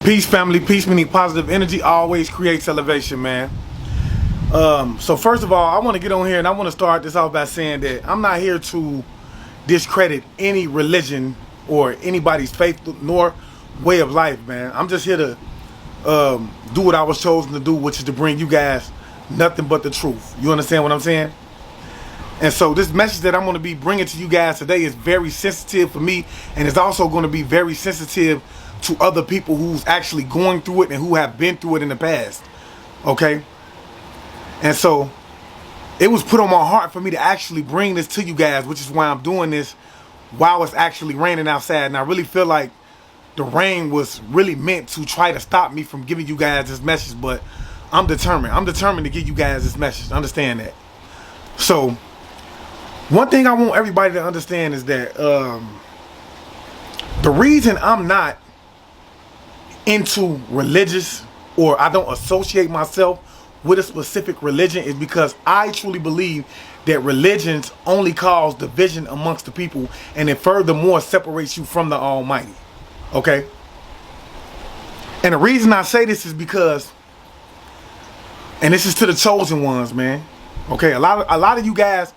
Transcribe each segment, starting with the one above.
Peace, family. Peace, meaning positive energy always creates elevation, man. So first of all, I want to get on here and I want to start this off by saying that I'm not here to discredit any religion or anybody's faith nor way of life, man. I'm just here to do what I was chosen to do, which is to bring you guys nothing but the truth. You understand what I'm saying? And so this message that I'm going to be bringing to you guys today is very sensitive for me, and it's also going to be very sensitive to other people who's actually going through it and who have been through it in the past. Okay? And so it was put on my heart for me to actually bring this to you guys, which is why I'm doing this while it's actually raining outside. And I really feel like the rain was really meant to try to stop me from giving you guys this message, but I'm determined. I'm determined to give you guys this message. Understand that. So one thing I want everybody to understand is that the reason I'm not into religious, or I don't associate myself with a specific religion, is because I truly believe that religions only cause division amongst the people, and it furthermore separates you from the Almighty. Okay? And the reason I say this is because, and this is to the chosen ones, man. Okay, a lot of you guys,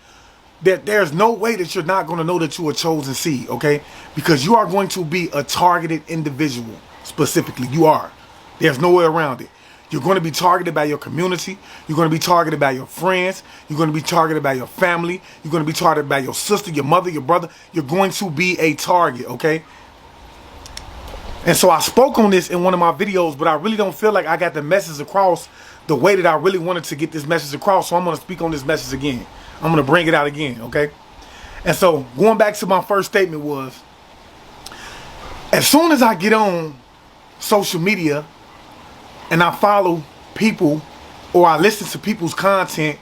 that there's no way that you're not going to know that you're a chosen seed, okay? Because you are going to be a targeted individual. Specifically, you are. There's no way around it. You're going to be targeted by your community. You're going to be targeted by your friends. You're going to be targeted by your family. You're going to be targeted by your sister, your mother, your brother. You're going to be a target, okay? And so I spoke on this in one of my videos, but I really don't feel like I got the message across the way that I really wanted to get this message across. So I'm going to speak on this message again. I'm going to bring it out again, okay? And so going back to my first statement was, as soon as I get on social media and I follow people, or I listen to people's content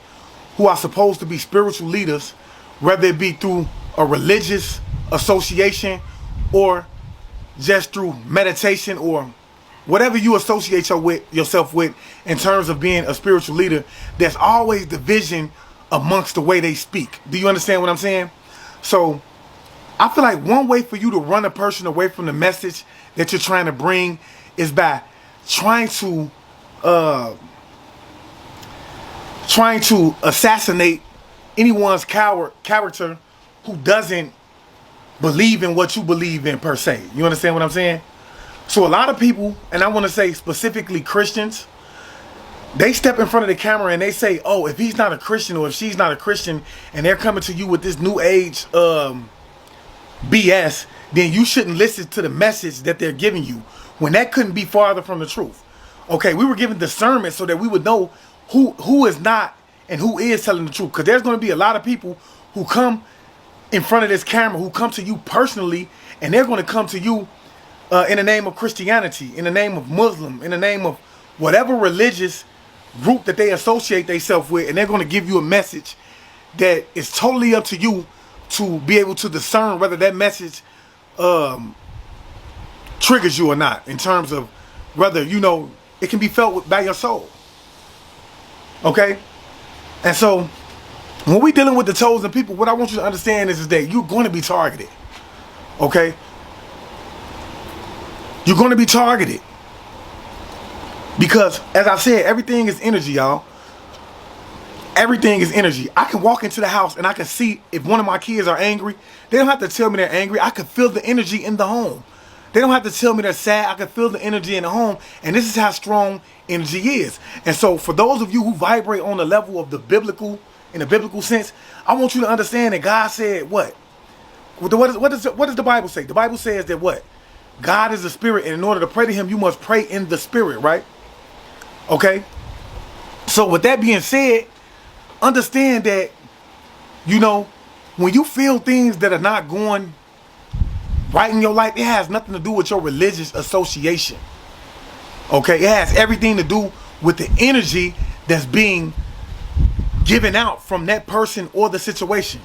who are supposed to be spiritual leaders, whether it be through a religious association or just through meditation or whatever you associate yourself with in terms of being a spiritual leader, there's always division amongst the way they speak. Do you understand what I'm saying? So I feel like one way for you to run a person away from the message that you're trying to bring is by trying to assassinate anyone's character who doesn't believe in what you believe in per se. You understand what I'm saying? So a lot of people, and I want to say specifically Christians, they step in front of the camera and they say, oh, if he's not a Christian or if she's not a Christian and they're coming to you with this new age BS, then you shouldn't listen to the message that they're giving you, when that couldn't be farther from the truth. Okay, we were given discernment so that we would know who is not and who is telling the truth. Because there's going to be a lot of people who come in front of this camera, who come to you personally, and they're going to come to you in the name of Christianity, in the name of Muslim, in the name of whatever religious group that they associate themselves with, and they're going to give you a message that is totally up to you to be able to discern whether that message triggers you or not, in terms of whether, you know, it can be felt by your soul. Okay? And so when we're dealing with the chosen people, what I want you to understand is that you're going to be targeted. Okay? You're going to be targeted. Because, as I said, everything is energy, y'all. Everything is energy. I can walk into the house and I can see if one of my kids are angry. They don't have to tell me they're angry. I can feel the energy in the home. They don't have to tell me they're sad. I can feel the energy in the home. And this is how strong energy is. And so for those of you who vibrate on the level of the biblical, in the biblical sense, I want you to understand that God said what? What does the Bible say? The Bible says that what? God is a spirit, and in order to pray to him, you must pray in the spirit, right? Okay? So with that being said, understand that, you know, when you feel things that are not going right in your life, it has nothing to do with your religious association. Okay? It has everything to do with the energy that's being given out from that person or the situation.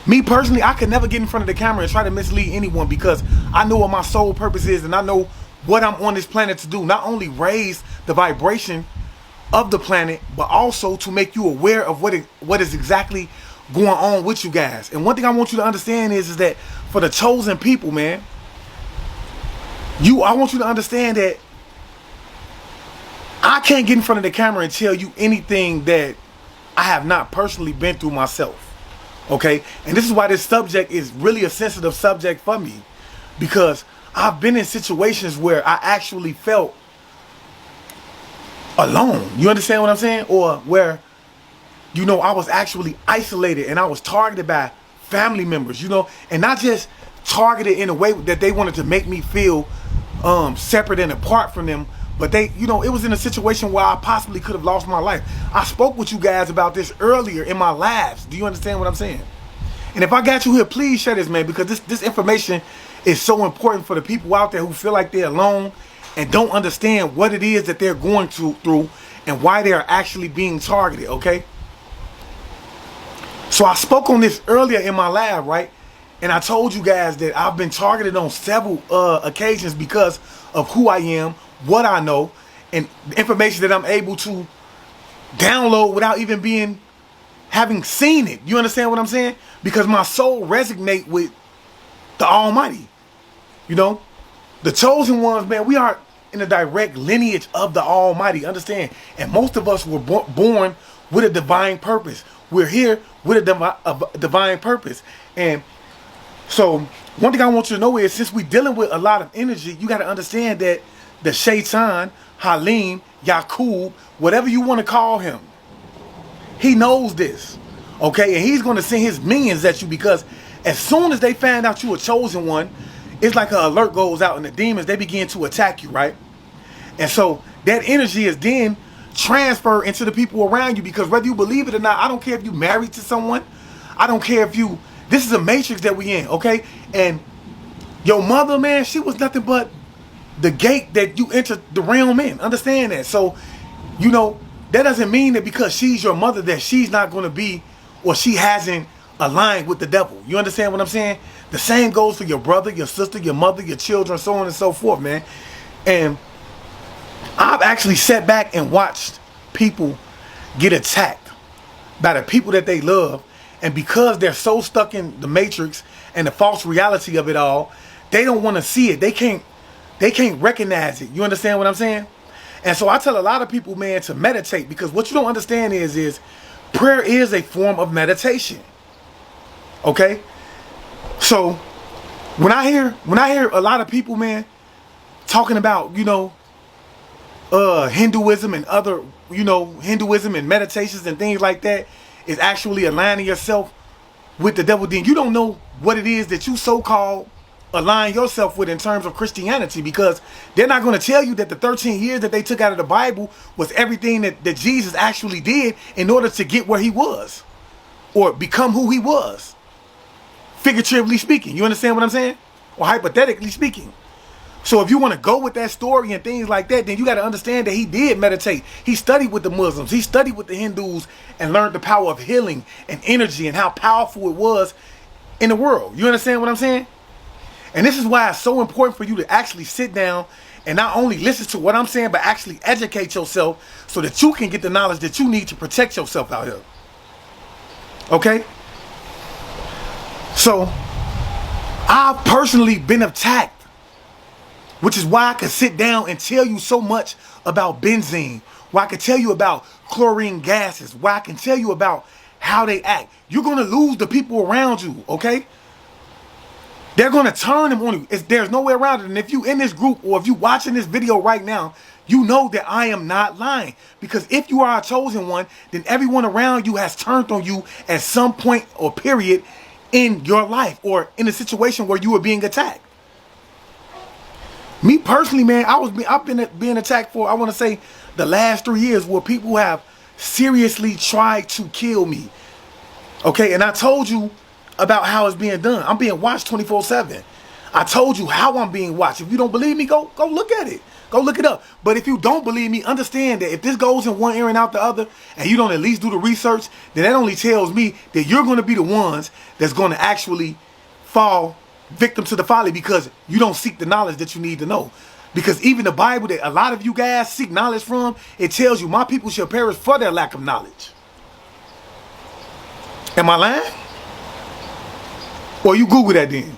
Me personally, I could never get in front of the camera and try to mislead anyone, because I know what my sole purpose is, and I know what I'm on this planet to do. Not only raise the vibration of the planet, but also to make you aware of what is exactly going on with you guys. And one thing I want you to understand is that for the chosen people, man, I want you to understand that I can't get in front of the camera and tell you anything that I have not personally been through myself. Okay? And this is why this subject is really a sensitive subject for me. Because I've been in situations where I actually felt alone. You understand what I'm saying? Or where, you know, I was actually isolated and I was targeted by family members, you know, and not just targeted in a way that they wanted to make me feel separate and apart from them, but they, you know, it was in a situation where I possibly could have lost my life. I spoke with you guys about this earlier in my lives. Do you understand what I'm saying? And if I got you here, please share this, man, because this information is so important for the people out there who feel like they're alone and don't understand what it is that they're going through and why they are actually being targeted, okay? So I spoke on this earlier in my live, right? And I told you guys that I've been targeted on several occasions because of who I am, what I know, and the information that I'm able to download without even having seen it. You understand what I'm saying? Because my soul resonates with the Almighty. You know? The chosen ones, man, we are in a direct lineage of the Almighty. Understand? And most of us were born with a divine purpose. We're here with a divine purpose. And so one thing I want you to know is, since we're dealing with a lot of energy, you got to understand that the Shaitan, Halim, Yaqub, whatever you want to call him, he knows this. Okay? And he's going to send his minions at you, because as soon as they find out you're a chosen one, it's like an alert goes out and the demons, they begin to attack you, right? And so that energy is then transferred into the people around you, because whether you believe it or not, I don't care if you're married to someone. I don't care if you, this is a matrix that we in, okay? And your mother, man, she was nothing but the gate that you enter the realm in. Understand that? So, you know, that doesn't mean that because she's your mother that she's not going to be, or she hasn't aligned with the devil. You understand what I'm saying? The same goes for your brother, your sister, your mother, your children, so on and so forth, man. And I've actually sat back and watched people get attacked by the people that they love. And because they're so stuck in the matrix and the false reality of it all, they don't want to see it. They can't recognize it. You understand what I'm saying? And so I tell a lot of people, man, to meditate, because what you don't understand is prayer is a form of meditation. Okay? So when I hear a lot of people, man, talking about, you know, Hinduism and other, you know, Hinduism and meditations and things like that is actually aligning yourself with the devil, then you don't know what it is that you so-called align yourself with in terms of Christianity, because they're not going to tell you that the 13 years that they took out of the Bible was everything that Jesus actually did in order to get where he was or become who he was, figuratively speaking. You understand what I'm saying? Or hypothetically speaking. So if you want to go with that story and things like that, then you got to understand that he did meditate. He studied with the Muslims. He studied with the Hindus and learned the power of healing and energy and how powerful it was in the world. You understand what I'm saying? And this is why it's so important for you to actually sit down and not only listen to what I'm saying, but actually educate yourself so that you can get the knowledge that you need to protect yourself out here. Okay? So I've personally been attacked, which is why I could sit down and tell you so much about benzene, why I can tell you about chlorine gases, why I can tell you about how they act. You're going to lose the people around you, okay? They're going to turn them on you. There's no way around it. And if you in this group, or if you watching this video right now, you know that I am not lying. Because if you are a chosen one, then everyone around you has turned on you at some point or period in your life, or in a situation where you were being attacked. Me personally, man, I've been being attacked for, I want to say, the last 3 years, where people have seriously tried to kill me. Okay, and I told you about how it's being done. I'm being watched 24/7. I told you how I'm being watched. If you don't believe me, go look at it. Go look it up. But if you don't believe me, understand that if this goes in one ear and out the other, and you don't at least do the research, then that only tells me that you're going to be the ones that's going to actually fall victim to the folly, because you don't seek the knowledge that you need to know. Because even the Bible that a lot of you guys seek knowledge from, it tells you my people shall perish for their lack of knowledge. Am I lying? Or you Google that then.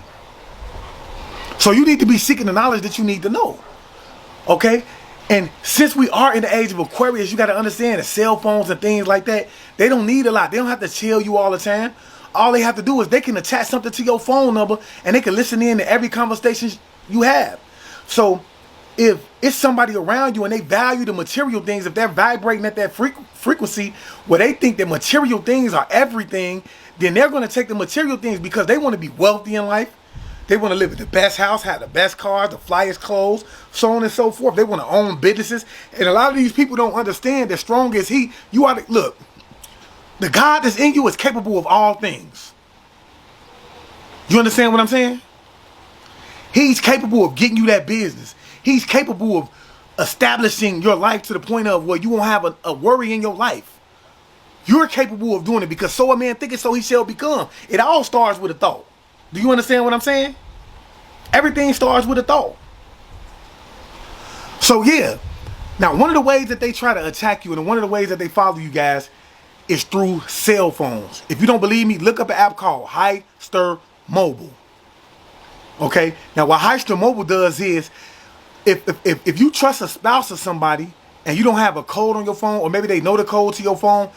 So So you need to be seeking the knowledge that you need to know. Okay? And since we are in the age of Aquarius, you got to understand that cell phones and things like that, they don't need a lot. They don't have to tell you all the time. All they have to do is they can attach something to your phone number and they can listen in to every conversation you have. So if it's somebody around you and they value the material things, if they're vibrating at that frequency where they think that material things are everything, then they're going to take the material things because they want to be wealthy in life. They want to live in the best house, have the best cars, the flyest clothes, so on and so forth. They want to own businesses. And a lot of these people don't understand that strong as he, you are, look, the God that's in you is capable of all things. You understand what I'm saying? He's capable of getting you that business. He's capable of establishing your life to the point of where you won't have a worry in your life. You're capable of doing it because so a man thinketh, so he shall become. It all starts with a thought. Do you understand what I'm saying? Everything starts with a thought. So yeah. Now, one of the ways that they try to attack you and one of the ways that they follow you guys is through cell phones. If you don't believe me, look up an app called Hyster Mobile. Okay? Now, what Hyster Mobile does is, if you trust a spouse or somebody and you don't have a code on your phone, or maybe they know the code to your phone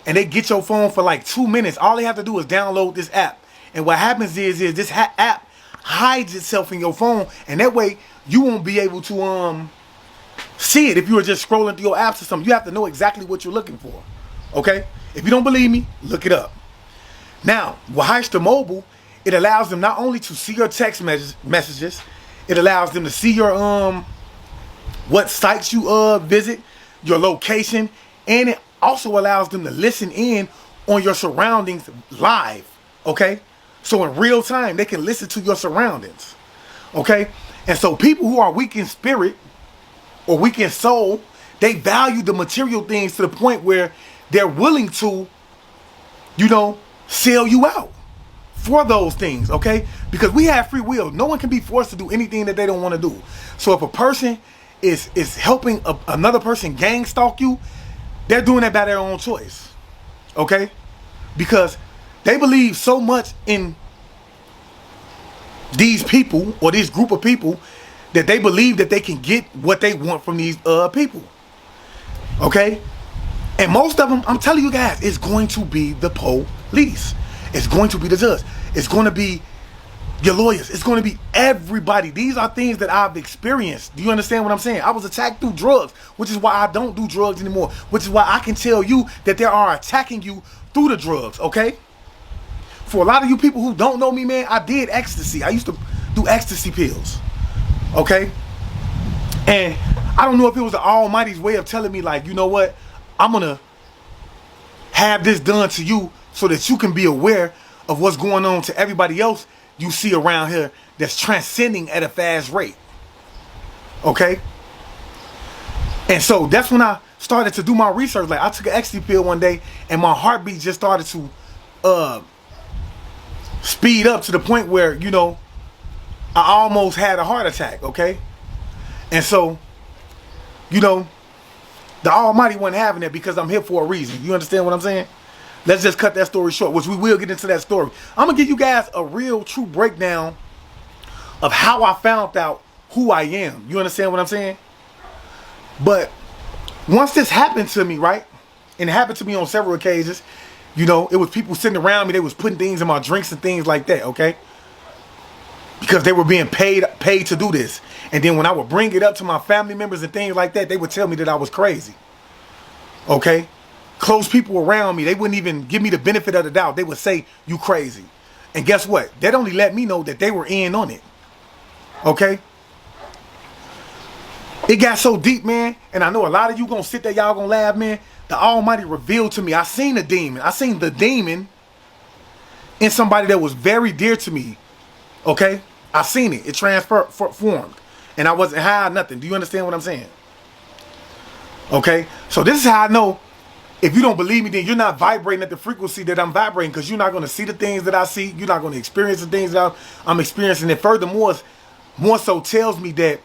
and they get your phone for like 2 minutes, all they have to do is download this app. And what happens is this app hides itself in your phone, and that way you won't be able to see it if you were just scrolling through your apps or something. You have to know exactly what you're looking for. Okay? If you don't believe me, look it up. Now, with Hyster Mobile, it allows them not only to see your text messages, it allows them to see your what sites you visit, your location, and it also allows them to listen in on your surroundings live. Okay? So in real time, they can listen to your surroundings. Okay? And so people who are weak in spirit or weak in soul, they value the material things to the point where they're willing to, sell you out for those things. Okay? Because we have free will. No one can be forced to do anything that they don't want to do. So if a person is helping another person gang stalk you, they're doing that by their own choice. Okay? Because they believe so much in these people or this group of people that they believe that they can get what they want from these people. Okay? And most of them, I'm telling you guys, it's going to be the police. It's going to be the judge. It's going to be your lawyers. It's going to be everybody. These are things that I've experienced. Do you understand what I'm saying? I was attacked through drugs, which is why I don't do drugs anymore. Which is why I can tell you that they are attacking you through the drugs, okay? For a lot of you people who don't know me, man, I did ecstasy. I used to do ecstasy pills. Okay? And I don't know if it was the Almighty's way of telling me, like, you know what? I'm going to have this done to you so that you can be aware of what's going on to everybody else you see around here that's transcending at a fast rate. Okay? And so that's when I started to do my research. Like, I took an ecstasy pill one day and my heartbeat just started to speed up to the point where, I almost had a heart attack, okay? And so, the Almighty wasn't having that because I'm here for a reason. You understand what I'm saying? Let's just cut that story short, which we will get into that story. I'm going to give you guys a real true breakdown of how I found out who I am. You understand what I'm saying? But once this happened to me, right? And it happened to me on several occasions. It was people sitting around me. They was putting things in my drinks and things like that, okay? Because they were being paid to do this. And then when I would bring it up to my family members and things like that, they would tell me that I was crazy. Okay? Close people around me, they wouldn't even give me the benefit of the doubt. They would say, you crazy. And guess what? That only let me know that they were in on it. Okay? It got so deep, man. And I know a lot of you gonna sit there, y'all gonna laugh, man. The Almighty revealed to me. I seen a demon. I seen the demon in somebody that was very dear to me. Okay? I seen it. It transformed. And I wasn't high or nothing. Do you understand what I'm saying? Okay? So this is how I know if you don't believe me, then you're not vibrating at the frequency that I'm vibrating, because you're not going to see the things that I see. You're not going to experience the things that I'm experiencing. And furthermore, more so tells me that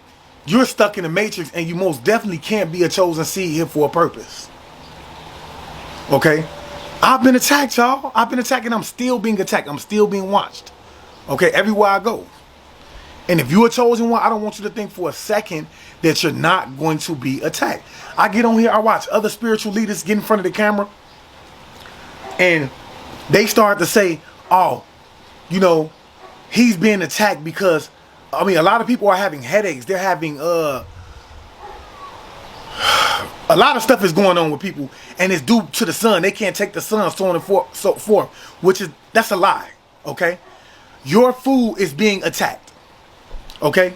you're stuck in the matrix and you most definitely can't be a chosen seed here for a purpose. Okay? I've been attacked, y'all. I've been attacked and I'm still being attacked. I'm still being watched. Okay? Everywhere I go. And if you're a chosen one, I don't want you to think for a second that you're not going to be attacked. I get on here, I watch other spiritual leaders get in front of the camera, and they start to say, oh, you know, he's being attacked because, I mean, a lot of people are having headaches. They're having, a lot of stuff is going on with people, and it's due to the sun. They can't take the sun, so on and so forth, that's a lie, okay? Your food is being attacked, okay?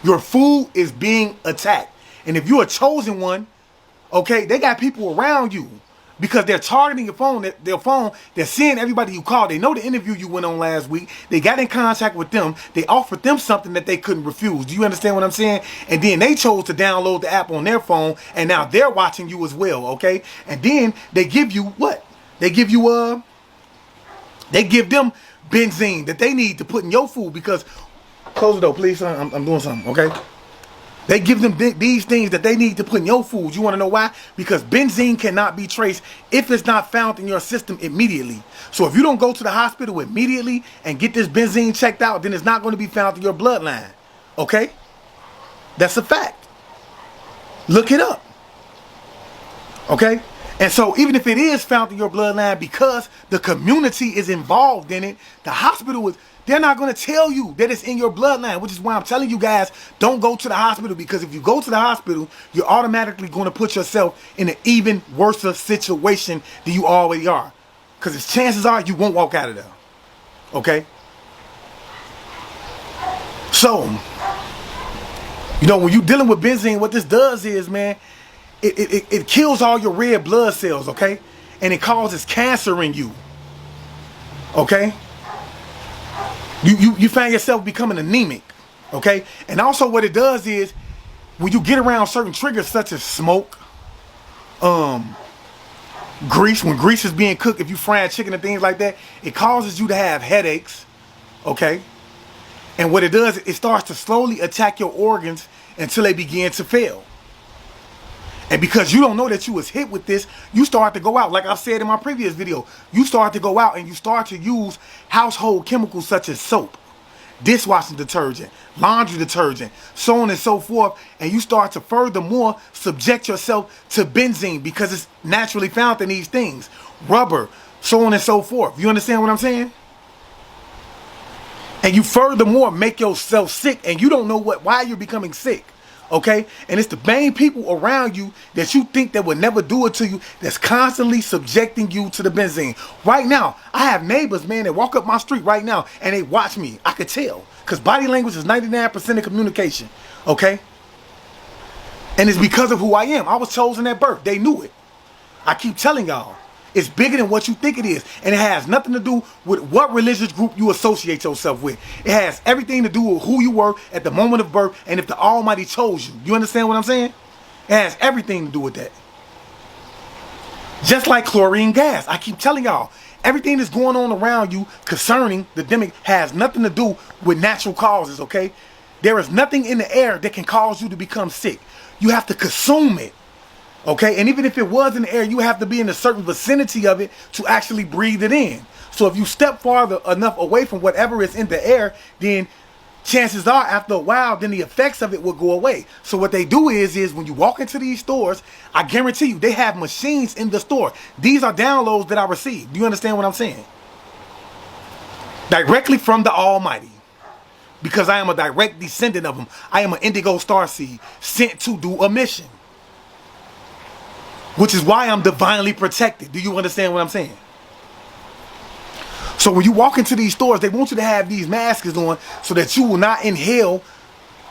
Your food is being attacked. And if you're a chosen one, okay, they got people around you because they're targeting your phone, they're seeing everybody you call. They know the interview you went on last week. They got in contact with them. They offered them something that they couldn't refuse. Do you understand what I'm saying? And then they chose to download the app on their phone, and now they're watching you as well, okay? And then they give you what? They give you, they give them benzene that they need to put in your food because, close the door, please, son. I'm doing something, okay? They give them these things that they need to put in your food. You want to know why? Because benzene cannot be traced if it's not found in your system immediately. So if you don't go to the hospital immediately and get this benzene checked out, then it's not going to be found in your bloodline. Okay? That's a fact. Look it up. Okay? And so even if it is found in your bloodline, because the community is involved in it, the hospital they're not going to tell you that it's in your bloodline, which is why I'm telling you guys, don't go to the hospital, because if you go to the hospital, you're automatically going to put yourself in an even worse situation than you already are. Because chances are you won't walk out of there. Okay? So, you know, when you're dealing with benzene, what this does is, man, it kills all your red blood cells, okay? And it causes cancer in you. Okay? You find yourself becoming anemic, okay? And also what it does is, when you get around certain triggers such as smoke, grease, when grease is being cooked, if you frying chicken and things like that, it causes you to have headaches, okay? And what it does, it starts to slowly attack your organs until they begin to fail. And because you don't know that you was hit with this, you start to go out. Like I said in my previous video, you start to go out and you start to use household chemicals such as soap, dishwashing detergent, laundry detergent, so on and so forth. And you start to furthermore subject yourself to benzene because it's naturally found in these things. Rubber, so on and so forth. You understand what I'm saying? And you furthermore make yourself sick, and you don't know why you're becoming sick. Okay? And it's the main people around you that you think that would never do it to you that's constantly subjecting you to the benzene. Right now, I have neighbors, man, that walk up my street right now and they watch me. I could tell. Because body language is 99% of communication. Okay? And it's because of who I am. I was chosen at birth. They knew it. I keep telling y'all. It's bigger than what you think it is. And it has nothing to do with what religious group you associate yourself with. It has everything to do with who you were at the moment of birth and if the Almighty chose you. You understand what I'm saying? It has everything to do with that. Just like chlorine gas. I keep telling y'all, everything that's going on around you concerning the demic has nothing to do with natural causes, okay? There is nothing in the air that can cause you to become sick. You have to consume it. Okay, and even if it was in the air, you have to be in a certain vicinity of it to actually breathe it in. So if you step farther enough away from whatever is in the air, then chances are after a while, then the effects of it will go away. So what they do is when you walk into these stores, I guarantee you, they have machines in the store. These are downloads that I received. Do you understand what I'm saying? Directly from the Almighty. Because I am a direct descendant of him. I am an indigo starseed sent to do a mission. Which is why I'm divinely protected. Do you understand what I'm saying? So when you walk into these stores, they want you to have these masks on so that you will not inhale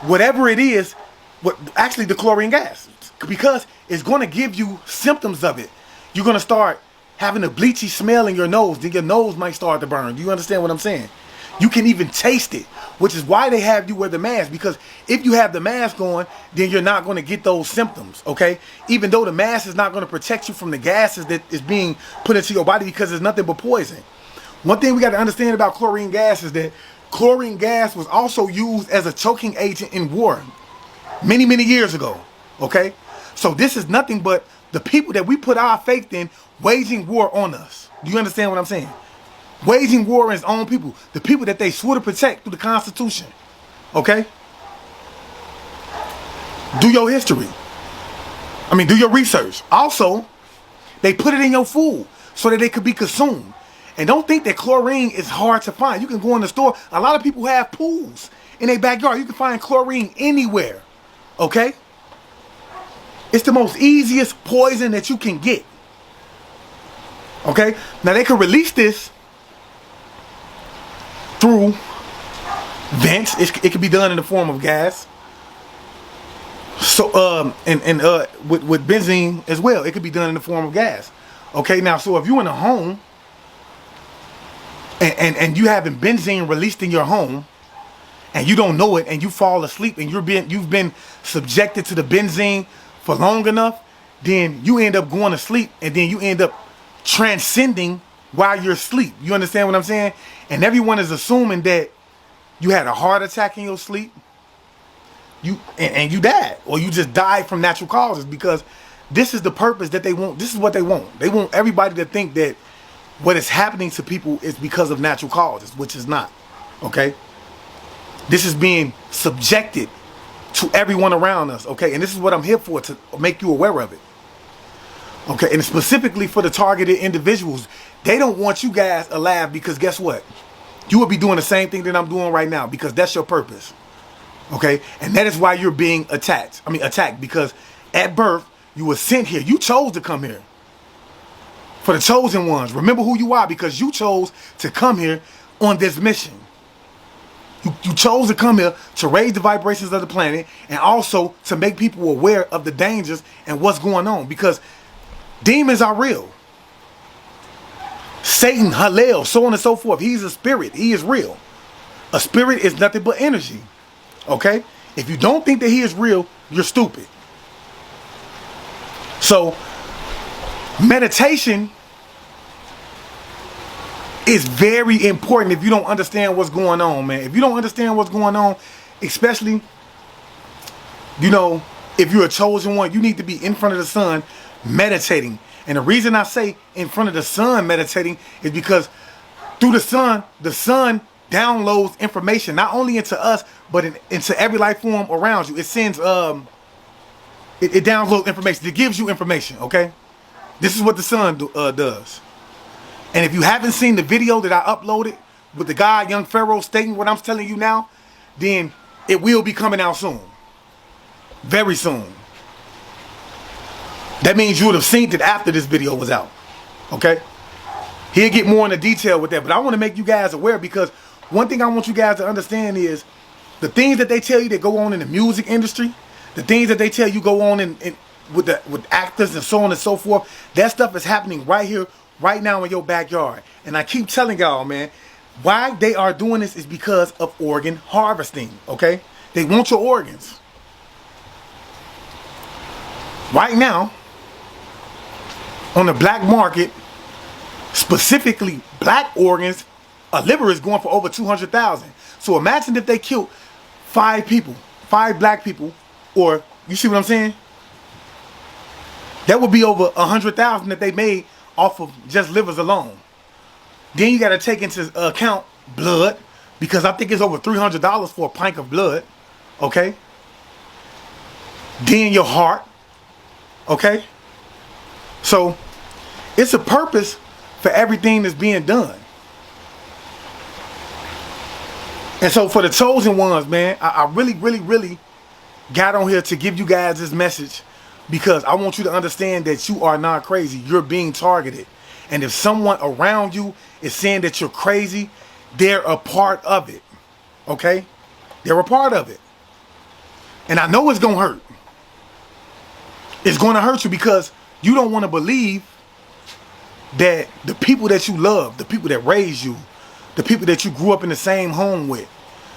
whatever it is, actually the chlorine gas. Because it's going to give you symptoms of it. You're going to start having a bleachy smell in your nose. Then your nose might start to burn. Do you understand what I'm saying? You can even taste it, which is why they have you wear the mask. Because if you have the mask on, then you're not going to get those symptoms, okay? Even though the mask is not going to protect you from the gases that is being put into your body because it's nothing but poison. One thing we got to understand about chlorine gas is that chlorine gas was also used as a choking agent in war many, many years ago, okay? So this is nothing but the people that we put our faith in waging war on us. Do you understand what I'm saying? Waging war on his own people. The people that they swore to protect through the Constitution. Okay? Do your history. I mean, do your research. Also, they put it in your food so that it could be consumed. And don't think that chlorine is hard to find. You can go in the store. A lot of people have pools in their backyard. You can find chlorine anywhere. Okay? It's the most easiest poison that you can get. Okay? Now they can release this through vents. It can be done in the form of gas. So with benzene as well, it could be done in the form of gas. Okay, now so if you're in a home and you having benzene released in your home and you don't know it and you fall asleep and you've been subjected to the benzene for long enough, then you end up going to sleep and then you end up transcending while you're asleep. You understand what I'm saying? And everyone is assuming that you had a heart attack in your sleep. And you died, or you just died from natural causes, because this is the purpose that they want. This is what they want. They want everybody to think that what is happening to people is because of natural causes, which is not. Okay? This is being subjected to everyone around us. Okay? And this is what I'm here for, to make you aware of it. Okay? And specifically for the targeted individuals, they don't want you guys alive, because guess what? You will be doing the same thing that I'm doing right now, because that's your purpose. Okay, and that is why you're being attacked, because at birth you were sent here. You chose to come here. For the chosen ones, remember who you are, because you chose to come here on this mission. You chose to come here to raise the vibrations of the planet, and also to make people aware of the dangers and what's going on, because demons are real. Satan, Hallel, so on and so forth. He's a spirit. He is real. A spirit is nothing but energy. Okay? If you don't think that he is real, you're stupid. So, meditation is very important if you don't understand what's going on, man. If you don't understand what's going on, especially, you know, if you're a chosen one, you need to be in front of the sun meditating. And the reason I say in front of the sun meditating is because through the sun downloads information not only into us, but into every life form around you. It sends it downloads information. It gives you information. Okay, this is what the sun does. And if you haven't seen the video that I uploaded with the guy Young Pharaoh stating what I'm telling you now, then it will be coming out soon, very soon. That means you would have seen it after this video was out. Okay, he'll get more into detail with that, but I want to make you guys aware, because one thing I want you guys to understand is the things that they tell you that go on in the music industry, the things that they tell you go on with actors and so on and so forth, that stuff is happening right here, right now in your backyard. And I keep telling y'all, man, why they are doing this is because of organ harvesting, okay? They want your organs. Right now, on the black market, specifically black organs, a liver is going for over 200,000. So imagine if they killed 5 people, 5 black people, or you see what I'm saying? That would be over 100,000 that they made off of just livers alone. Then you got to take into account blood, because I think it's over $300 for a pint of blood. Okay. Then your heart. Okay. So it's a purpose for everything that's being done. And so for the chosen ones, man, I really got on here to give you guys this message, because I want you to understand that you are not crazy. You're being targeted. And if someone around you is saying that you're crazy, they're a part of it. Okay? They're a part of it. And I know it's going to hurt. It's going to hurt you, because you don't want to believe that the people that you love, the people that raised you, the people that you grew up in the same home with,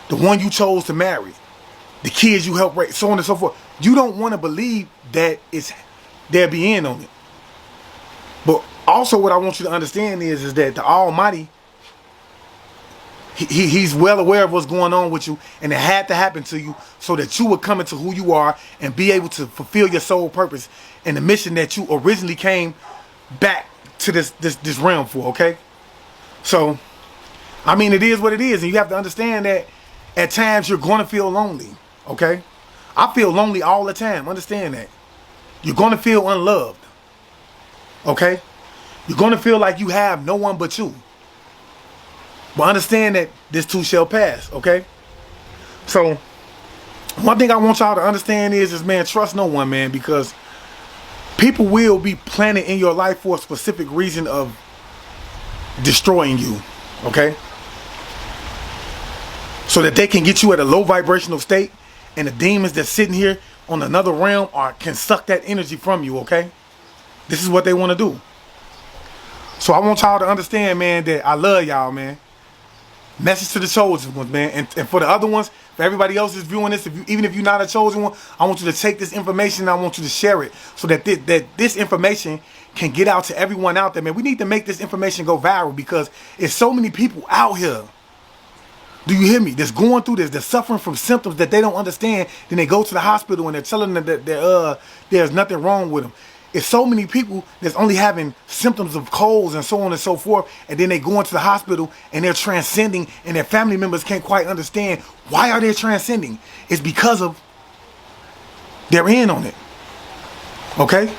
the one you chose to marry, the kids you helped raise, so on and so forth, you don't want to believe that they'll be in on it. But also what I want you to understand is that the Almighty, He's well aware of what's going on with you, and it had to happen to you so that you would come into who you are and be able to fulfill your soul purpose and the mission that you originally came back to this realm for, okay? So, I mean, it is what it is, and you have to understand that at times you're going to feel lonely, okay? I feel lonely all the time. Understand that. You're going to feel unloved, okay? You're going to feel like you have no one but you. But understand that this too shall pass, okay? So, one thing I want y'all to understand is man, trust no one, man, because people will be planted in your life for a specific reason of destroying you, okay? So that they can get you at a low vibrational state, and the demons that's sitting here on another realm can suck that energy from you, okay? This is what they want to do. So I want y'all to understand, man, that I love y'all, man. Message to the chosen ones, man. And for the other ones, for everybody else that's viewing this, even if you're not a chosen one, I want you to take this information and I want you to share it so that this information can get out to everyone out there, man. We need to make this information go viral because there's so many people out here. Do you hear me? That's going through this. They're suffering from symptoms that they don't understand. Then they go to the hospital and they're telling them that there's nothing wrong with them. It's so many people that's only having symptoms of colds and so on and so forth, and then they go into the hospital and they're transcending, and their family members can't quite understand why are they transcending. It's because of they're in on it. Okay?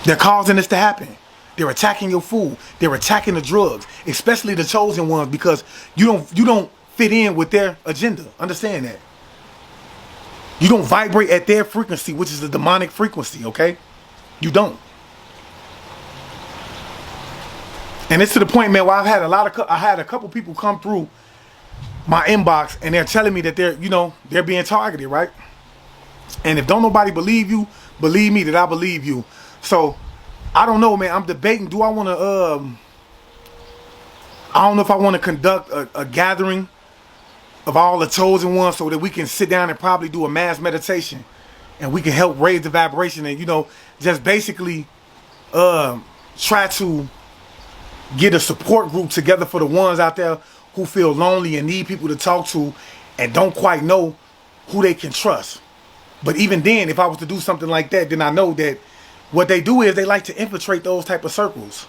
They're causing this to happen. They're attacking your food. They're attacking the drugs, especially the chosen ones, because you don't fit in with their agenda. Understand that. You don't vibrate at their frequency, which is the demonic frequency, okay? You don't. And it's to the point, man, where I had a couple people come through my inbox and they're telling me that they're being targeted, right? And if don't nobody believe you, believe me that I believe you. So I don't know, man. I'm debating. Do I want to? I don't know if I want to conduct a gathering of all the chosen ones so that we can sit down and probably do a mass meditation, and we can help raise the vibration and just basically try to get a support group together for the ones out there who feel lonely and need people to talk to and don't quite know who they can trust. But even then, if I was to do something like that, then I know that what they do is they like to infiltrate those type of circles.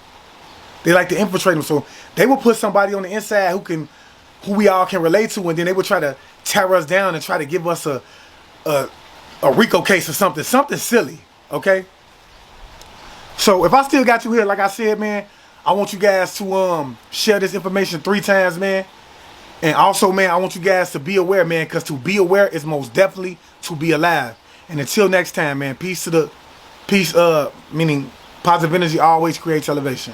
They like to infiltrate them. So they will put somebody on the inside who we all can relate to, and then they would try to tear us down and try to give us a RICO case or something silly, okay? So if I still got you here, like I said, man, I want you guys to share this information 3 times, man. And also, man, I want you guys to be aware, man, because to be aware is most definitely to be alive. And until next time, man, peace, meaning positive energy always creates elevation.